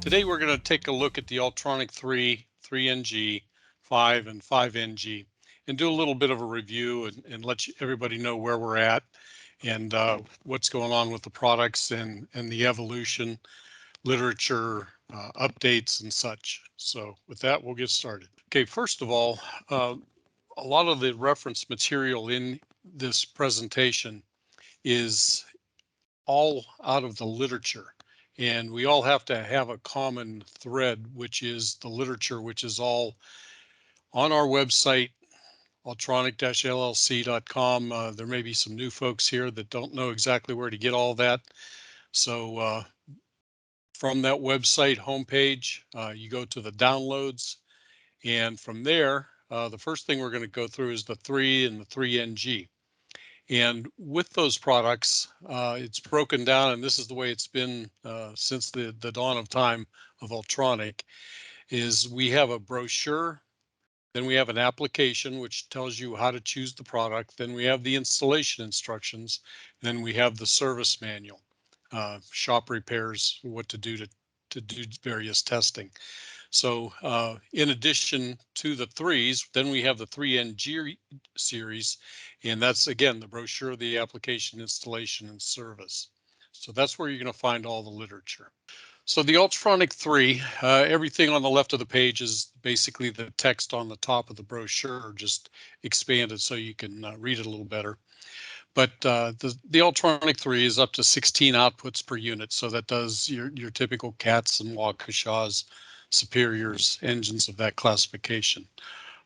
Today we're going to take a look at the Altronic 3, 3NG, 5, and 5NG and do a little bit of a review and let everybody know where we're at and what's going on with the products and the evolution, literature, updates and such. So with that, we'll get started. Okay, first of all, a lot of the reference material in this presentation is all out of the literature. And we all have to have a common thread, which is the literature, which is all on our website, altronic-llc.com. There may be some new folks here that don't know exactly where to get all that. So from that website homepage, you go to the downloads. And from there, the first thing we're going to go through is the 3 and the 3NG. And with those products, it's broken down, and this is the way it's been since the dawn of time of Altronic, is we have a brochure, then we have an application which tells you how to choose the product, then we have the installation instructions, then we have the service manual, shop repairs, what to do to do various testing. So in addition to the 3s, then we have the 3NG series, and that's again the brochure, the application, installation, and service. So that's where you're going to find all the literature. So the Altronic 3, everything on the left of the page is basically the text on the top of the brochure, just expanded so you can read it a little better. But the Altronic 3 is up to 16 outputs per unit, so that does your typical CATs and Waukeshas, Superiors, engines of that classification.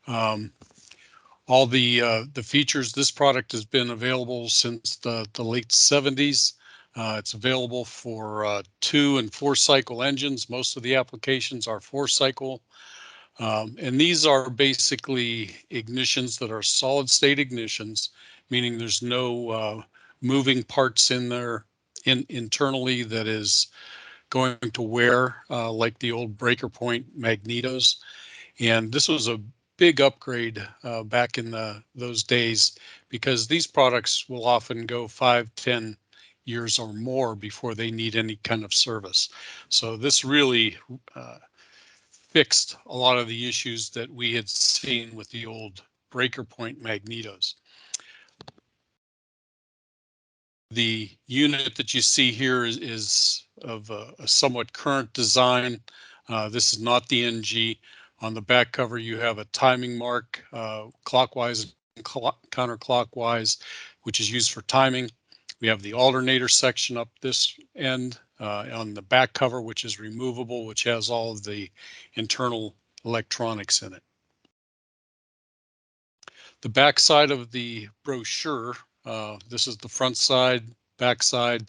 All the features, this product has been available since the late 70s. It's available for 2 and 4 cycle engines. Most of the applications are 4 cycle. And these are basically ignitions that are solid state ignitions, meaning there's no moving parts in there internally that is going to wear like the old breaker point magnetos. And this was a big upgrade back in those days, because these products will often go 5, 10 years or more before they need any kind of service. So this really fixed a lot of the issues that we had seen with the old breaker point magnetos. The unit that you see here is of a somewhat current design. This is not the NG. On the back cover, you have a timing mark, clockwise and counterclockwise, which is used for timing. We have the alternator section up this end on the back cover, which is removable, which has all of the internal electronics in it. The back side of the brochure, this is the front side, back side,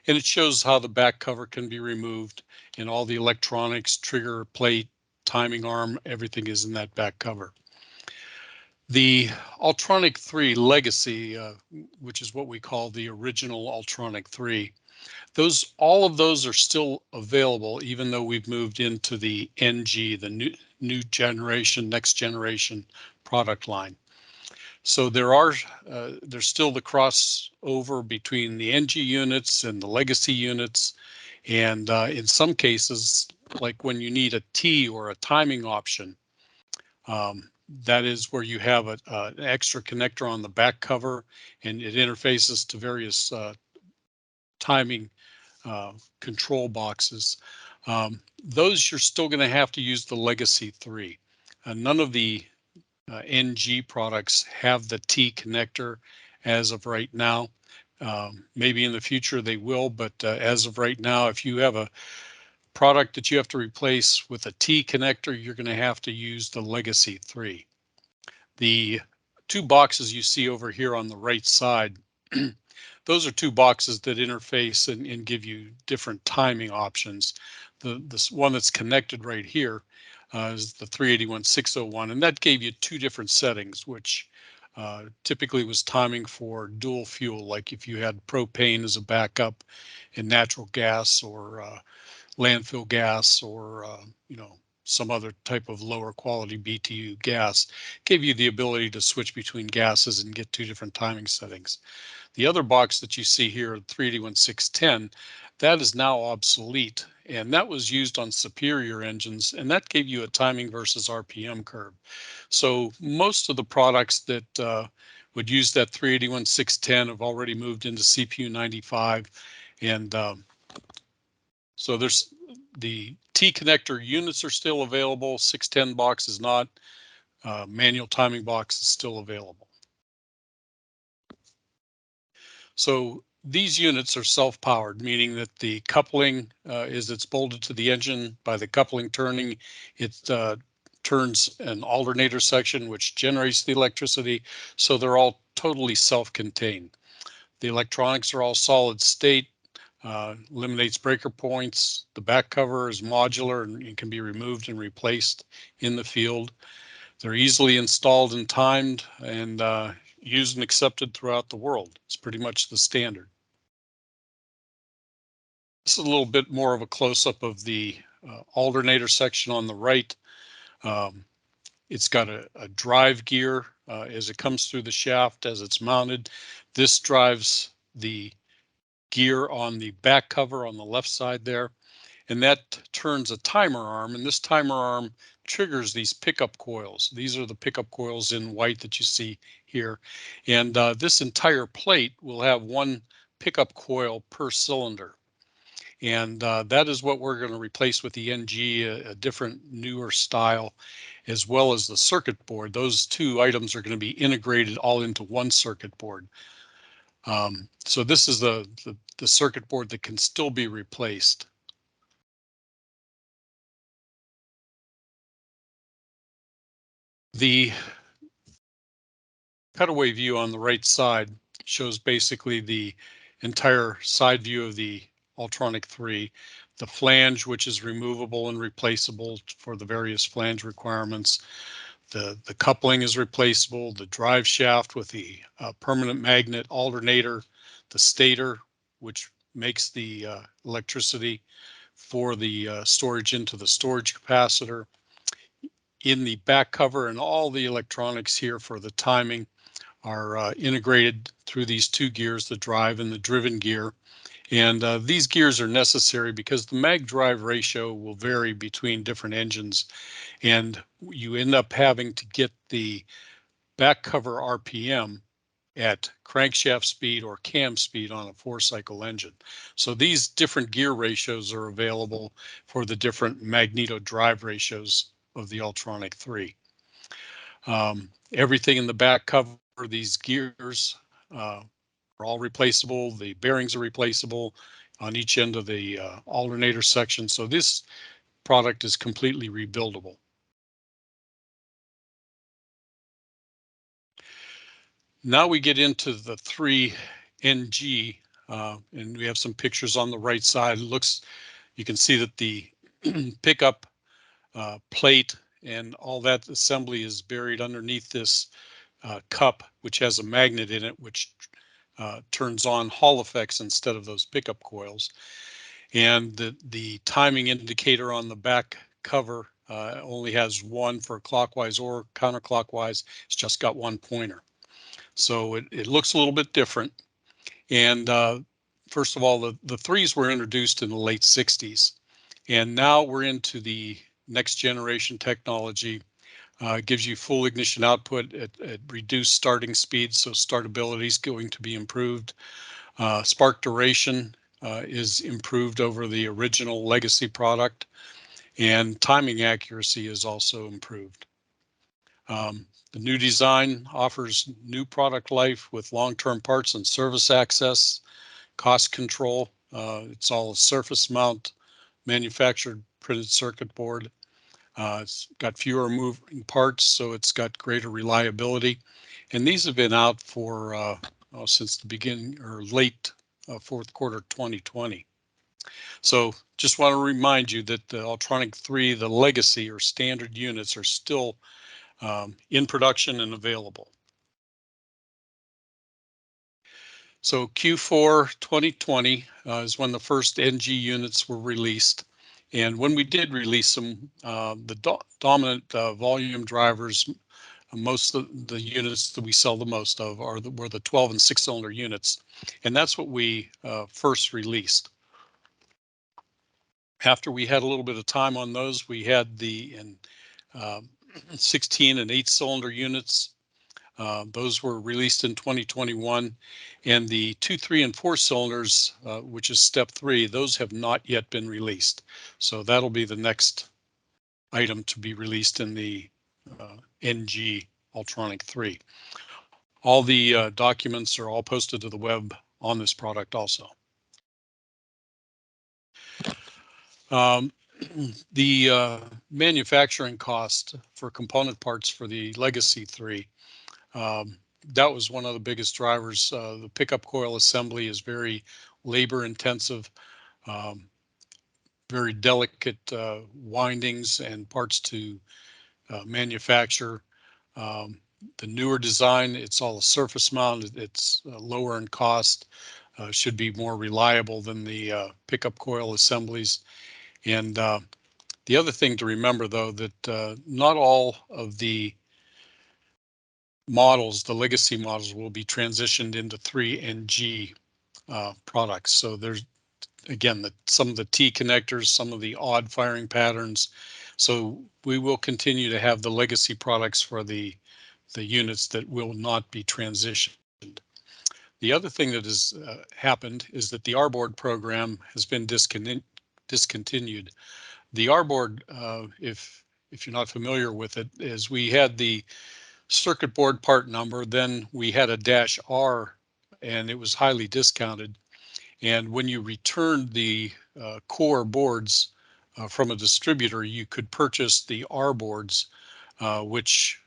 and it shows how the back cover can be removed, and all the electronics, trigger plate, timing arm, everything is in that back cover. The Altronic 3 Legacy, which is what we call the original Altronic 3, all of those are still available, even though we've moved into the NG, the new generation, next generation product line. So there's still the crossover between the NG units and the legacy units. And in some cases, like when you need a T or a timing option, that is where you have an extra connector on the back cover, and it interfaces to various timing control boxes. Those you're still going to have to use the Legacy 3. None of the NG products have the T connector as of right now. Maybe in the future they will, but as of right now, if you have a product that you have to replace with a T connector, you're going to have to use the Legacy 3. The 2 boxes you see over here on the right side, those are 2 boxes that interface and give you different timing options. This one that's connected right here is the 381-601, and that gave you 2 different settings, which typically was timing for dual fuel, like if you had propane as a backup and natural gas or landfill gas or some other type of lower quality BTU gas, gave you the ability to switch between gases and get 2 different timing settings. The other box that you see here, 381-610, that is now obsolete, and that was used on superior engines, and that gave you a timing versus RPM curve. So most of the products that would use that 381-610 have already moved into CPU 95, and so there's the T connector units are still available. 610 box is not. Manual timing box is still available. So these units are self-powered, meaning that the coupling it's bolted to the engine. By the coupling turning, it turns an alternator section, which generates the electricity. So they're all totally self-contained. The electronics are all solid state, eliminates breaker points. The back cover is modular and can be removed and replaced in the field. They're easily installed and timed, and used and accepted throughout the world. It's pretty much the standard. This is a little bit more of a close-up of the alternator section on the right. It's got a drive gear as it comes through the shaft as it's mounted. This drives the gear on the back cover on the left side there, and that turns a timer arm, and this timer arm triggers these pickup coils. These are the pickup coils in white that you see here, and this entire plate will have one pickup coil per cylinder, and that is what we're going to replace with the NG, a different newer style, as well as the circuit board. Those two items are going to be integrated all into one circuit board. So this is the circuit board that can still be replaced. The cutaway view on the right side shows basically the entire side view of the Altronic 3, the flange, which is removable and replaceable for the various flange requirements. The coupling is replaceable, the drive shaft with the permanent magnet alternator, the stator, which makes the electricity for the storage into the storage capacitor. In the back cover, and all the electronics here for the timing are integrated through these two gears, the drive and the driven gear. And these gears are necessary because the mag drive ratio will vary between different engines, and you end up having to get the back cover RPM at crankshaft speed or cam speed on a 4-cycle engine. So these different gear ratios are available for the different magneto drive ratios of the Altronic 3. Everything in the back cover, these gears are all replaceable. The bearings are replaceable on each end of the alternator section. So this product is completely rebuildable. Now we get into the 3NG, and we have some pictures on the right side. You can see that the pickup plate and all that assembly is buried underneath this cup, which has a magnet in it, which turns on Hall effects instead of those pickup coils. And the timing indicator on the back cover only has one for clockwise or counterclockwise. It's just got one pointer. So it looks a little bit different. And first of all, the threes were introduced in the late 60s. And now we're into the next generation technology. Gives you full ignition output at reduced starting speed, so startability is going to be improved. Spark duration is improved over the original legacy product, and timing accuracy is also improved. The new design offers new product life with long-term parts and service access, cost control. It's all a surface mount manufactured printed circuit board. It's got fewer moving parts, so it's got greater reliability. And these have been out for since the beginning or late fourth quarter 2020. So just want to remind you that the Altronic 3, the legacy or standard units, are still in production and available. So Q4 2020 is when the first NG units were released. And when we did release them, the dominant volume drivers, most of the units that we sell the most of were the 12 and 6-cylinder units. And that's what we first released. After we had a little bit of time on those, we had the 16 and 8-cylinder units. Those were released in 2021, and the 2, 3, and 4 cylinders, which is step 3, those have not yet been released. So that'll be the next item to be released in the NG Altronic 3. All the documents are all posted to the web on this product also. The manufacturing cost for component parts for the Legacy 3, that was one of the biggest drivers. The pickup coil assembly is very labor intensive, very delicate windings and parts to manufacture. The newer design, it's all a surface mount. It's lower in cost, should be more reliable than the pickup coil assemblies. And the other thing to remember, though, that not all of the models, the legacy models, will be transitioned into 3 and G products. So there's, again, some of the T connectors, some of the odd firing patterns. So we will continue to have the legacy products for the units that will not be transitioned. The other thing that has happened is that the R-board program has been discontinued. The R-board, if you're not familiar with it, is we had the circuit board part number, then we had a -R, and it was highly discounted. And when you returned the core boards from a distributor, you could purchase the R boards, which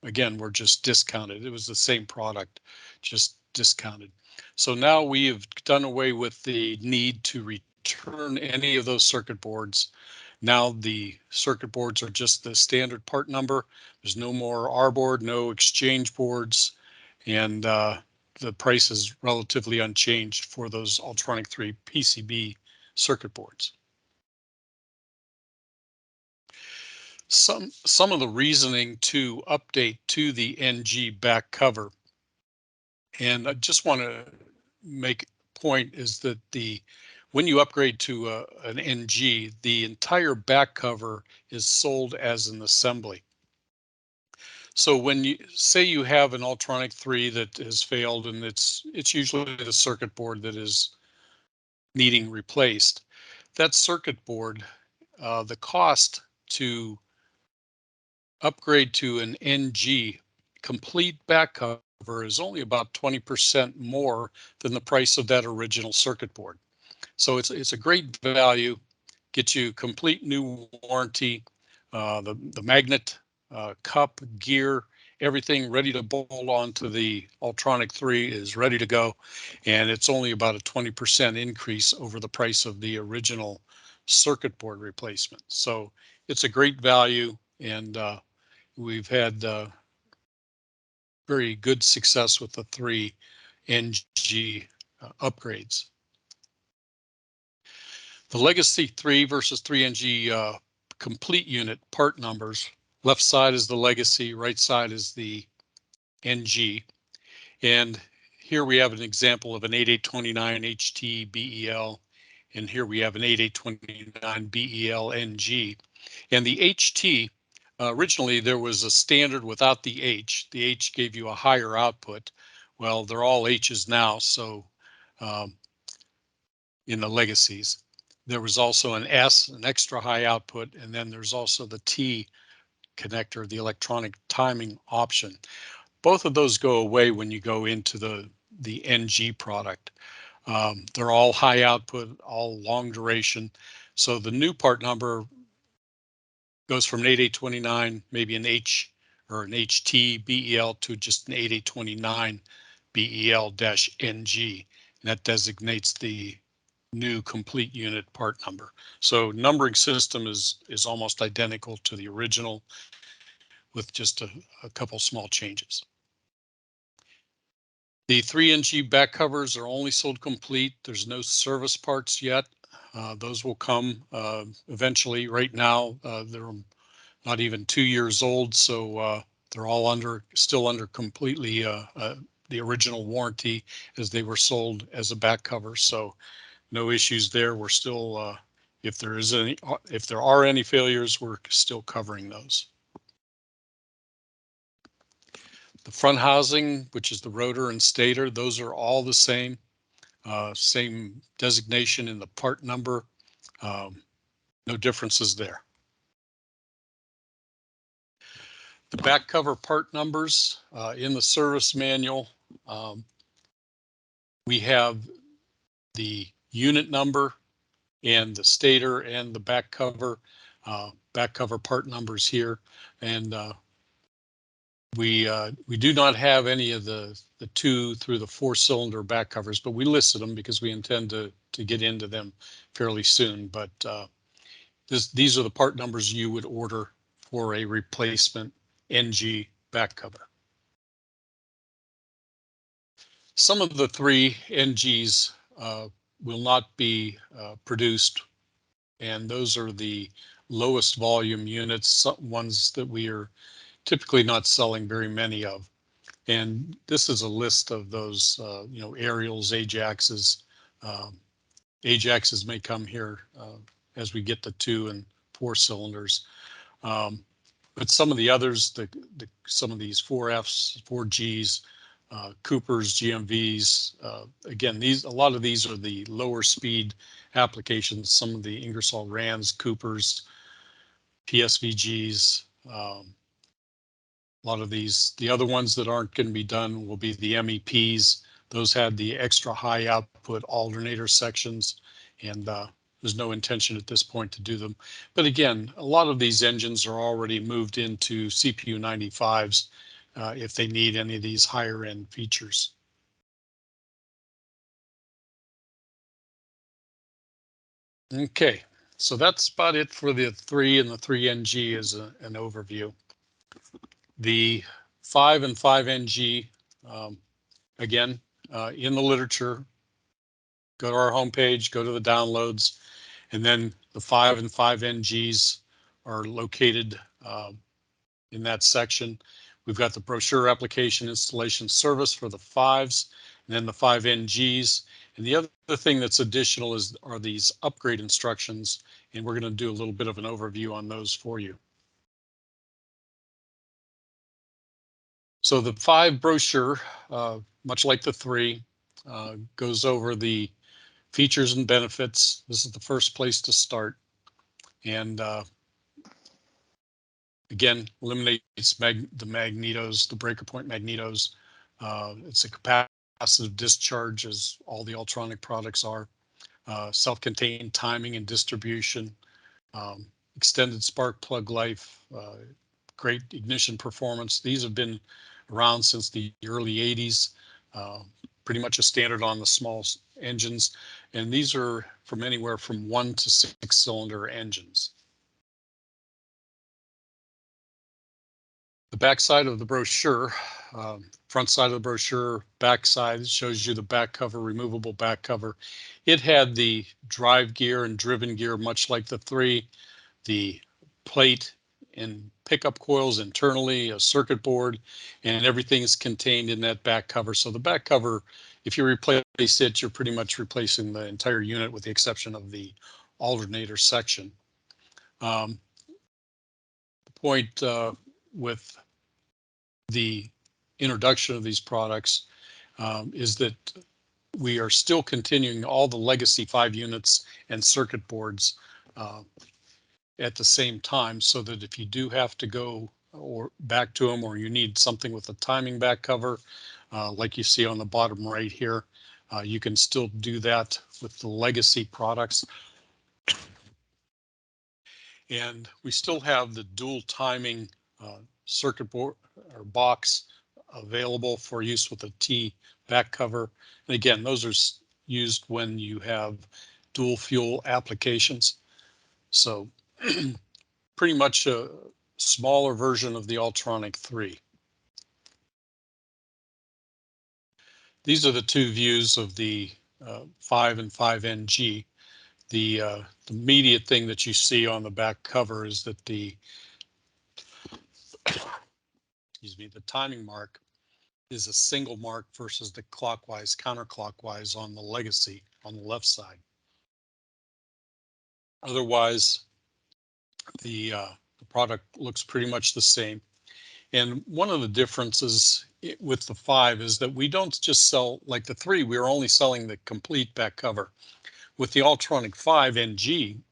again were just discounted. It was the same product, just discounted. So now we have done away with the need to return any of those circuit boards. Now the circuit boards are just the standard part number. There's no more R board, no exchange boards, and the price is relatively unchanged for those Altronic 3 PCB circuit boards. Some of the reasoning to update to the NG back cover, and I just want to make a point, is that when you upgrade to an NG, the entire back cover is sold as an assembly. So when you say you have an Altronic 3 that has failed, and it's usually the circuit board that is needing replaced, that circuit board, the cost to upgrade to an NG complete back cover is only about 20% more than the price of that original circuit board. So it's a great value, gets you complete new warranty, the magnet, cup, gear, everything ready to bolt onto the Altronic 3 is ready to go, and it's only about a 20% increase over the price of the original circuit board replacement. So it's a great value, and we've had very good success with the 3 NG upgrades. The Legacy 3 versus 3 NG complete unit part numbers. Left side is the Legacy, right side is the NG. And here we have an example of an 8829 HT BEL, and here we have an 8829 BEL NG. And the HT, originally there was a standard without the H. The H gave you a higher output. Well, they're all H's now, so in the legacies. There was also an S, an extra high output, and then there's also the T connector, the electronic timing option. Both of those go away when you go into the NG product. They're all high output, all long duration. So the new part number goes from an 8829, maybe an H or an HT BEL, to just an 8829 BEL-NG. And that designates the new complete unit part number. So numbering system is almost identical to the original, with just a couple small changes. The 3 NG back covers are only sold complete. There's no service parts yet. Those will come eventually. Right now, they're not even 2 years old, so they're all still under completely the original warranty as they were sold as a back cover. So no issues there. We're still if there are any failures, we're still covering those. The front housing, which is the rotor and stator, those are all the same. Same designation in the part number. No differences there. The back cover part numbers in the service manual. We have the unit number and the stator and the back cover part numbers here, and we do not have any of the 2 through the 4-cylinder back covers, but we listed them because we intend to get into them fairly soon. But these are the part numbers you would order for a replacement NG back cover. Some of the 3 NGs will not be produced, and those are the lowest volume units, ones that we are typically not selling very many of. And this is a list of those, Ariels, Ajaxes. Ajaxes may come here as we get the 2 and 4 cylinders. But some of the others, some of these 4Fs, 4Gs, Coopers, GMVs, again, a lot of these are the lower speed applications. Some of the Ingersoll Rands, Coopers, PSVGs, a lot of these. The other ones that aren't going to be done will be the MEPs. Those had the extra high output alternator sections, and there's no intention at this point to do them. But again, a lot of these engines are already moved into CPU 95s if they need any of these higher end features. Okay, so that's about it for the 3 and the 3NG as an overview. The 5 and 5NG, again, in the literature, go to our homepage, go to the downloads, and then the 5 and 5NGs are located in that section. We've got the brochure, application, installation, service for the 5s, and then the 5NGs. And the other thing that's additional are these upgrade instructions, and we're going to do a little bit of an overview on those for you. So the 5 brochure, much like the 3, goes over the features and benefits. This is the first place to start. And again, eliminates the magnetos, the breaker point magnetos. It's a capacitive discharge, as all the Altronic products are. Self-contained timing and distribution, extended spark plug life, great ignition performance. These have been around since the early 80s, pretty much a standard on the small engines. And these are from anywhere from 1 to 6 cylinder engines. The back side of the brochure, front side of the brochure, back side shows you the back cover, removable back cover. It had the drive gear and driven gear, much like the 3, the plate and pickup coils internally, a circuit board, and everything is contained in that back cover. So the back cover, if you replace it, you're pretty much replacing the entire unit with the exception of the alternator section. The point with the introduction of these products is that we are still continuing all the legacy 5 units and circuit boards at the same time, so that if you do have to go or back to them, or you need something with a timing back cover, like you see on the bottom right here, you can still do that with the legacy products. And we still have the dual timing circuit board or box available for use with a T back cover. And again, those are used when you have dual fuel applications. So pretty much a smaller version of the Altronic 3. These are the 2 views of the 5 and 5NG. The immediate thing that you see on the back cover is that the timing mark is a single mark versus the clockwise, counterclockwise on the legacy on the left side. Otherwise, the product looks pretty much the same. And one of the differences with the 5 is that we don't just sell, like the 3, we are only selling the complete back cover. With the Altronic 5 NG,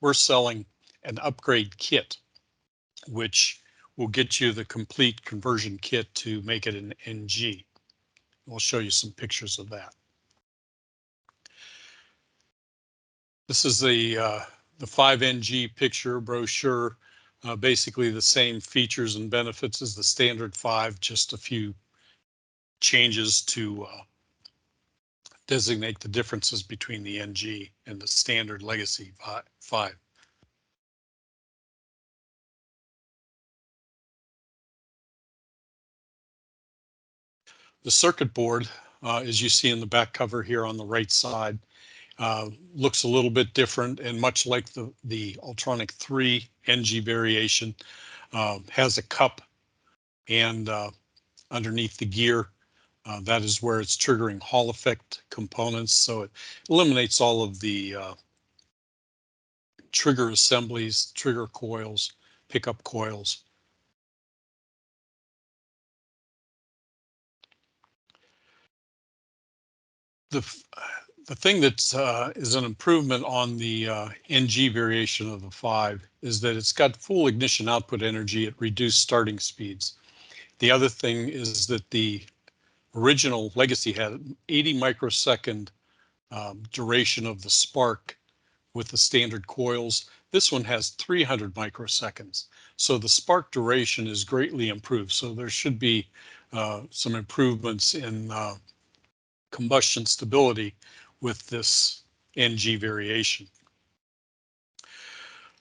we're selling an upgrade kit, which will get you the complete conversion kit to make it an NG. We'll show you some pictures of that. This is the 5NG picture brochure. Basically the same features and benefits as the standard 5, just a few changes to designate the differences between the NG and the standard legacy 5. The circuit board, as you see in the back cover here on the right side, looks a little bit different, and much like the Altronic 3 NG variation, has a cup, and underneath the gear, that is where it's triggering Hall effect components. So it eliminates all of the trigger assemblies, trigger coils, pickup coils. The thing that is an improvement on the NG variation of the 5 is that it's got full ignition output energy at reduced starting speeds. The other thing is that the original legacy had 80 microsecond duration of the spark with the standard coils. This one has 300 microseconds. So the spark duration is greatly improved. So there should be some improvements in combustion stability with this NG variation.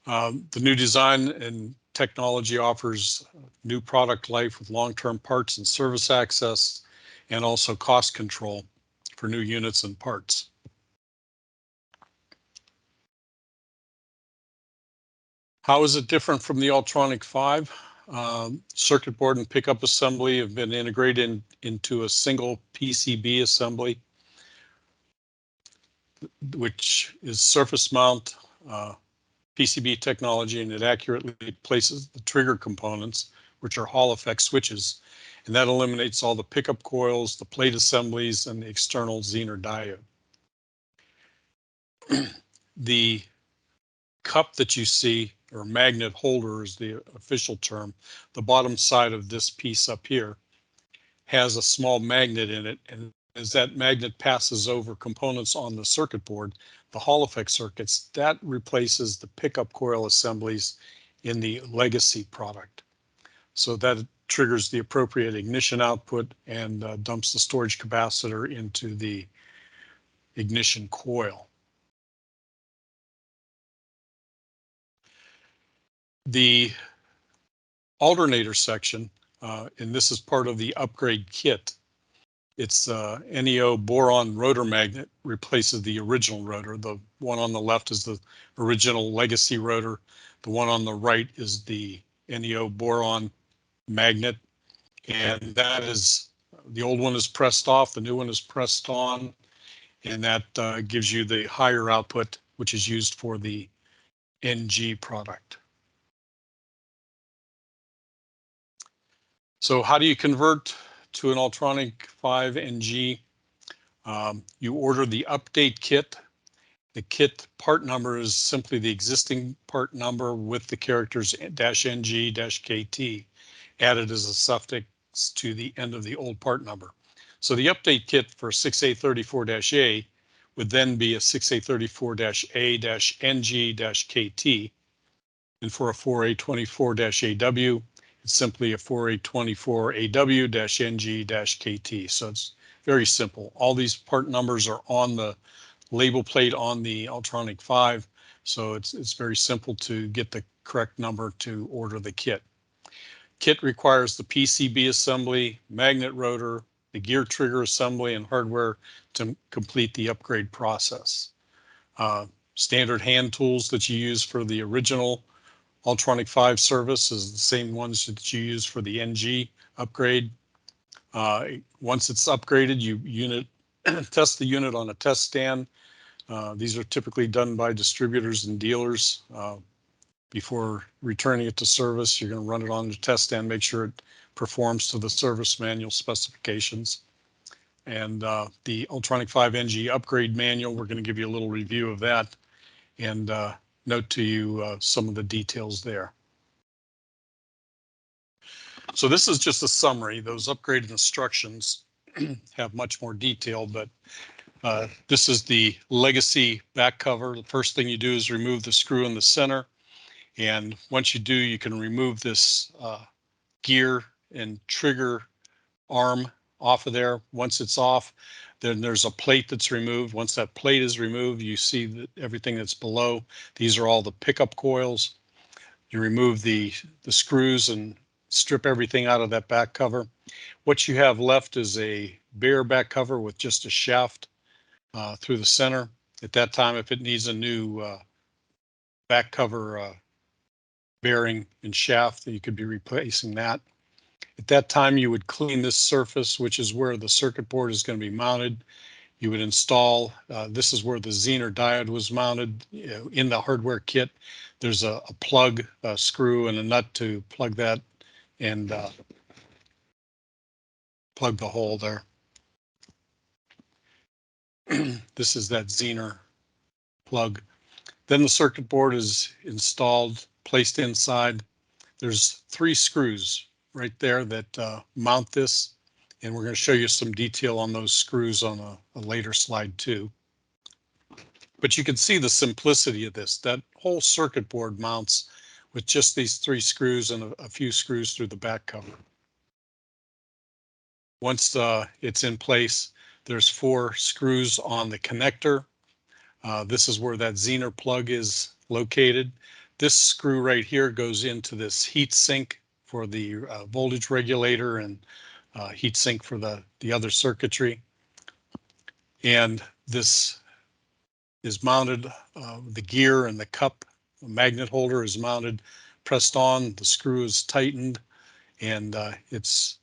The new design and technology offers new product life with long-term parts and service access, and also cost control for new units and parts. How is it different from the Altronic 5? Circuit board and pickup assembly have been integrated into a single PCB assembly, which is surface mount PCB technology, and it accurately places the trigger components, which are Hall effect switches, and that eliminates all the pickup coils, the plate assemblies, and the external Zener diode. The cup that you see, or magnet holder is the official term, the bottom side of this piece up here has a small magnet in it, and as that magnet passes over components on the circuit board, the Hall effect circuits, that replaces the pickup coil assemblies in the legacy product. So that triggers the appropriate ignition output and dumps the storage capacitor into the ignition coil. The alternator section, and this is part of the upgrade kit. It's NEO boron rotor magnet replaces the original rotor. The one on the left is the original legacy rotor. The one on the right is the NEO boron magnet. And that is, the old one is pressed off, the new one is pressed on, and that gives you the higher output, which is used for the NG product. So how do you convert to an Altronic 5 NG? You order the update kit. The kit part number is simply the existing part number with the characters -NG-KT added as a suffix to the end of the old part number. So the update kit for 6A34-A would then be a 6A34-A-NG-KT, and for a 4A24-AW, it's simply a 4A24-AW-NG-KT. So it's very simple. All these part numbers are on the label plate on the Altronic 5, so it's very simple to get the correct number to order the kit. Kit requires the PCB assembly, magnet rotor, the gear trigger assembly, and hardware to complete the upgrade process. Standard hand tools that you use for the original Altronic 5 service is the same ones that you use for the NG upgrade. Once it's upgraded, you test the unit on a test stand These are typically done by distributors and dealers. Before returning it to service, you're going to run it on the test stand, make sure it performs to the service manual specifications. And the Altronic 5NG upgrade manual, we're going to give you a little review of that and note to you some of the details there. So this is just a summary. Those upgraded instructions have much more detail, but this is the legacy back cover. The first thing you do is remove the screw in the center. And once you do, you can remove this gear and trigger arm off of there. Once it's off, then there's a plate that's removed. Once that plate is removed, you see that everything that's below. These are all the pickup coils. You remove the screws and strip everything out of that back cover. What you have left is a bare back cover with just a shaft through the center. At that time, if it needs a new back cover bearing and shaft, you could be replacing that. At that time, you would clean this surface, which is where the circuit board is going to be mounted. You would install, this is where the Zener diode was mounted in the hardware kit. There's a plug, a screw, and a nut to plug that and plug the hole there. This is that Zener plug. Then the circuit board is installed, placed inside. There's 3 screws right there that mount this, and we're going to show you some detail on those screws on a later slide too. But you can see the simplicity of this. That whole circuit board mounts with just these 3 screws and a few screws through the back cover. Once it's in place, there's 4 screws on the connector. This is where that Zener plug is located. This screw right here goes into this heat sink for the voltage regulator and heat sink for the other circuitry. And this is mounted, the gear and the cup magnet holder is mounted, pressed on, the screw is tightened, and it's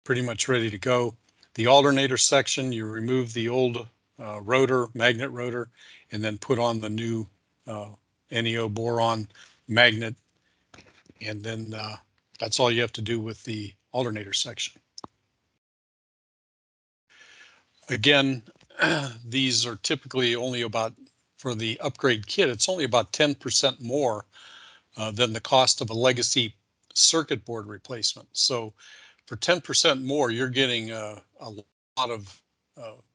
pretty much ready to go. The alternator section, you remove the old rotor, magnet rotor, and then put on the new NEO boron magnet, and then that's all you have to do with the alternator section. Again, these are typically only about, for the upgrade kit, it's only about 10% more than the cost of a legacy circuit board replacement. So for 10% more, you're getting a lot of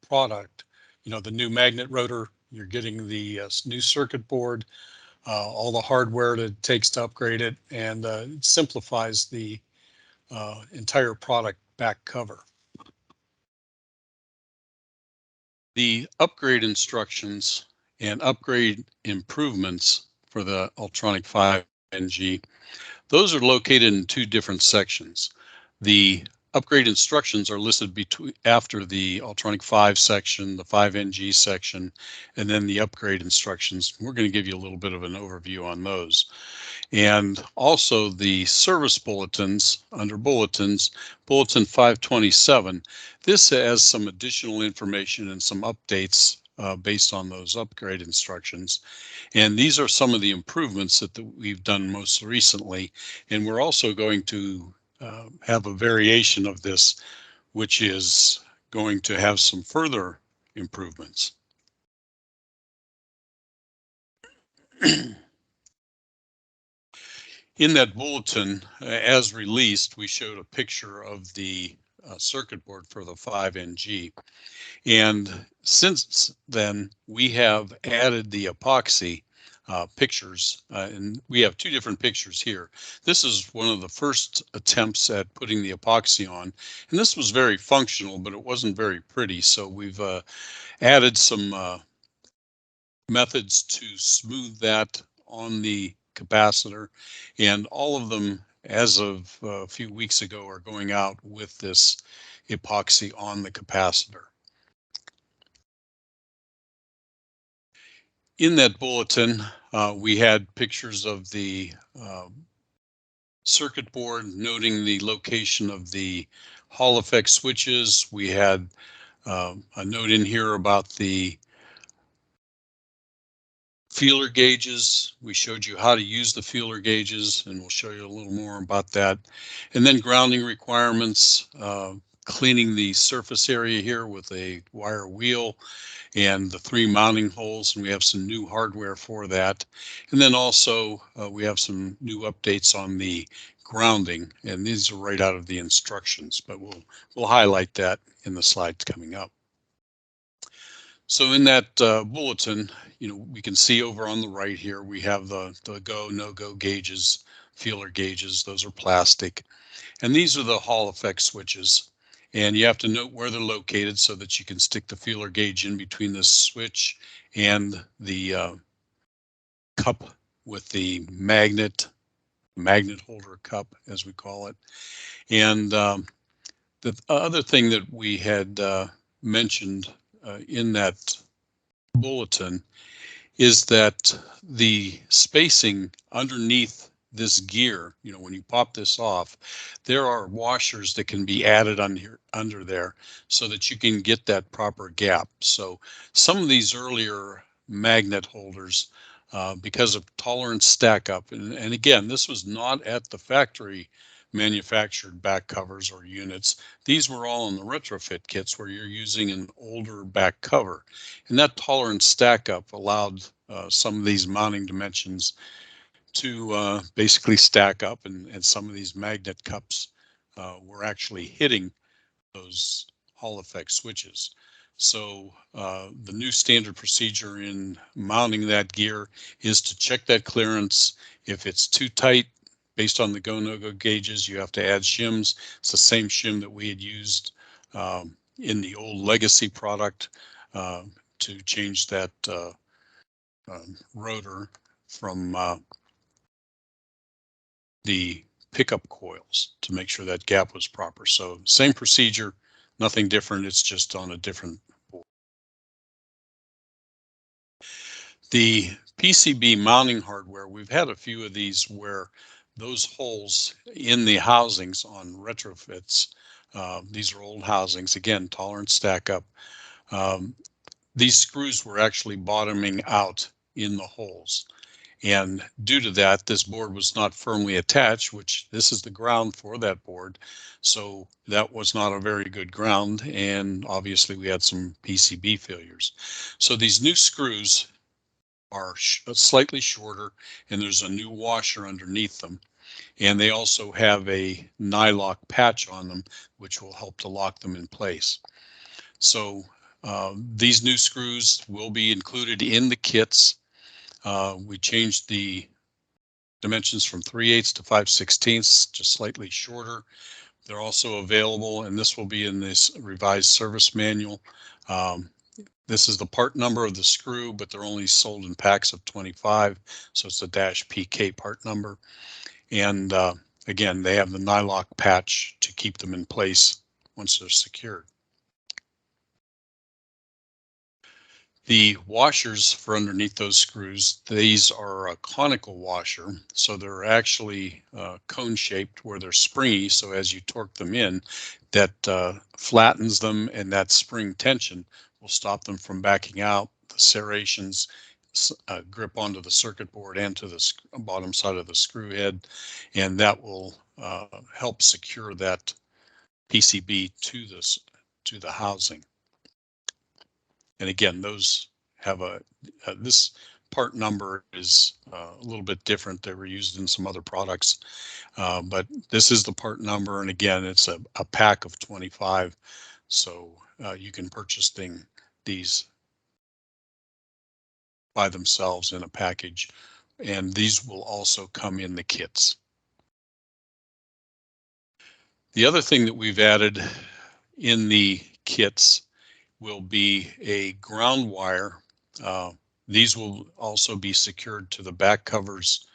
product. You know, the new magnet rotor, you're getting the new circuit board, all the hardware that it takes to upgrade it, and it simplifies the entire product back cover. The upgrade instructions and upgrade improvements for the Altronic 5NG, those are located in 2 different sections. The upgrade instructions are listed after the Altronic 5 section, the 5NG section, and then the upgrade instructions. We're going to give you a little bit of an overview on those. And also the service bulletins, under bulletins, bulletin 527. This has some additional information and some updates based on those upgrade instructions. And these are some of the improvements that we've done most recently. And we're also going to have a variation of this, which is going to have some further improvements. In that bulletin, as released, we showed a picture of the circuit board for the 5NG. And since then, we have added the epoxy pictures, and we have 2 different pictures here. This is one of the first attempts at putting the epoxy on, and this was very functional, but it wasn't very pretty. So we've added some methods to smooth that on the capacitor, and all of them, as of a few weeks ago, are going out with this epoxy on the capacitor. In that bulletin, we had pictures of the circuit board, noting the location of the Hall effect switches. We had a note in here about the Feeler gauges, we showed you how to use the feeler gauges, and we'll show you a little more about that. And then grounding requirements, cleaning the surface area here with a wire wheel and the 3 mounting holes, and we have some new hardware for that. And then also we have some new updates on the grounding, and these are right out of the instructions, but we'll highlight that in the slides coming up. So in that bulletin, we can see over on the right here, we have the go, no-go gauges, feeler gauges. Those are plastic. And these are the Hall effect switches. And you have to note where they're located so that you can stick the feeler gauge in between the switch and the cup with the magnet holder cup, as we call it. And the other thing that we had mentioned in that bulletin is that the spacing underneath this gear, when you pop this off, there are washers that can be added under there so that you can get that proper gap. So some of these earlier magnet holders, because of tolerance stack up, and again, this was not at the factory manufactured back covers or units. These were all in the retrofit kits where you're using an older back cover. And that tolerance stack up allowed some of these mounting dimensions to basically stack up, and some of these magnet cups were actually hitting those Hall effect switches. So the new standard procedure in mounting that gear is to check that clearance. If it's too tight, based on the go no-go gauges, you have to add shims. It's the same shim that we had used in the old legacy product to change that rotor from the pickup coils to make sure that gap was proper. So same procedure, nothing different. It's just on a different board. The PCB mounting hardware, we've had a few of these where those holes in the housings on retrofits, these are old housings, again, tolerance stack up. These screws were actually bottoming out in the holes. And due to that, this board was not firmly attached, which this is the ground for that board. So that was not a very good ground. And obviously we had some PCB failures. So these new screws are slightly shorter, and there's a new washer underneath them. And they also have a nylock patch on them, which will help to lock them in place. So these new screws will be included in the kits. We changed the dimensions from 3/8 to 5/16, just slightly shorter. They're also available, and this will be in this revised service manual. This is the part number of the screw, but they're only sold in packs of 25, so it's a -PK part number. And again, they have the nylock patch to keep them in place once they're secured. The washers for underneath those screws, these are a conical washer, so they're actually cone shaped where they're springy. So as you torque them in, that flattens them, and that spring tension will stop them from backing out. The serrations grip onto the circuit board and to the bottom side of the screw head, and that will help secure that PCB to the housing. And again, those have this part number is a little bit different. They were used in some other products, but this is the part number. And again, it's a pack of 25. So you can purchase these by themselves in a package. And these will also come in the kits. The other thing that we've added in the kits will be a ground wire. These will also be secured to the back covers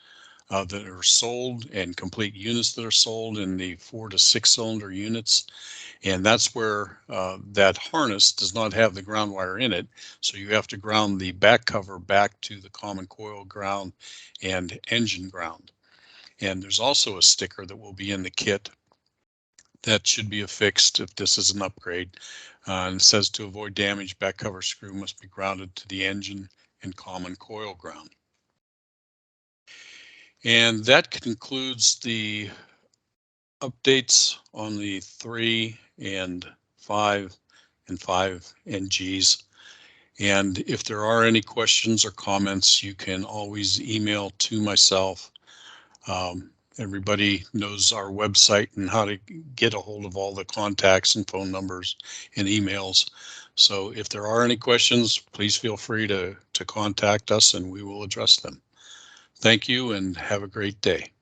that are sold, and complete units that are sold in the 4 to 6 cylinder units. And that's where that harness does not have the ground wire in it. So you have to ground the back cover back to the common coil ground and engine ground. And there's also a sticker that will be in the kit that should be affixed if this is an upgrade. And it says, to avoid damage, back cover screw must be grounded to the engine and common coil ground. And that concludes the updates on the 3 and 5 and 5 NGs. And if there are any questions or comments, you can always email to myself. Everybody knows our website and how to get a hold of all the contacts and phone numbers and emails. So if there are any questions, please feel free to contact us and we will address them. Thank you and have a great day.